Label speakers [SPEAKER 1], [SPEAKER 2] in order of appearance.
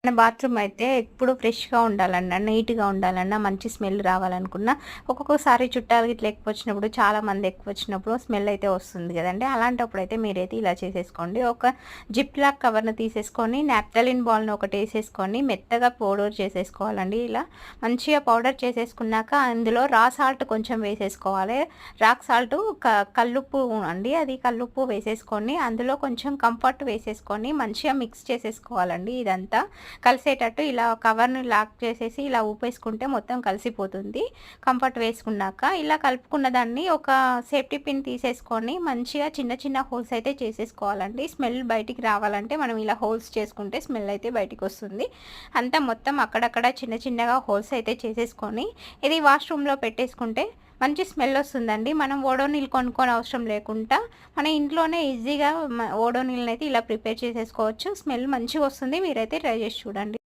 [SPEAKER 1] మన బాత్రూమ్ అయితే ఎప్పుడు ఫ్రెష్‌గా ఉండాలన్నా, నీట్‌గా ఉండాలన్నా, మంచి స్మెల్ రావాలనుకున్నా, ఒక్కొక్కసారి చుట్టాలు గిట్ల ఎక్కువ వచ్చినప్పుడు, చాలామంది ఎక్కువ వచ్చినప్పుడు స్మెల్ అయితే వస్తుంది కదండీ! అలాంటప్పుడైతే మీరైతే ఇలా చేసేసుకోండి. ఒక జిప్ లాక్ కవర్‌ని తీసేసుకొని, నాప్థలిన్ బాల్‌ని ఒకటేసేసుకొని, మెత్తగా పౌడర్ చేసేసుకోవాలండి. ఇలా మంచిగా పౌడర్ చేసేసుకున్నాక, అందులో రా సాల్ట్ కొంచెం వేసేసుకోవాలి. రాక్ సాల్టు కల్లుప్పు అండి. అది కల్లుప్పు వేసేసుకొని, అందులో కొంచెం కంఫర్ట్ వేసేసుకొని, మంచిగా మిక్స్ చేసేసుకోవాలండి ఇదంతా. కలిసేటట్టు ఇలా కవర్‌ని లాక్ చేసేసి ఇలా ఊపేసుకుంటే మొత్తం కలిసిపోతుంది. కంఫర్ట్ వేసుకున్నాక ఇలా కలుపుకున్న దాన్ని ఒక సేఫ్టీ పిన్ తీసేసుకొని మంచిగా చిన్న చిన్న హోల్స్ అయితే చేసేసుకోవాలండి. స్మెల్ బయటికి రావాలంటే మనం ఇలా హోల్స్ చేసుకుంటే స్మెల్ అయితే బయటికొస్తుంది. అంతా మొత్తం అక్కడక్కడ చిన్న చిన్నగా హోల్స్ అయితే చేసేసుకొని ఇది వాష్‌రూమ్‌లో పెట్టేసుకుంటే మంచి స్మెల్ వస్తుందండి. మనం ఓడోనిల్ కొనుక్కోని అవసరం లేకుండా మన ఇంట్లోనే ఈజీగా ఓడోనిల్‌నైతే ఇలా ప్రిపేర్ చేసేసుకోవచ్చు. స్మెల్ మంచిగొస్తుంది. మీరైతే ట్రై చేసి చూడండి.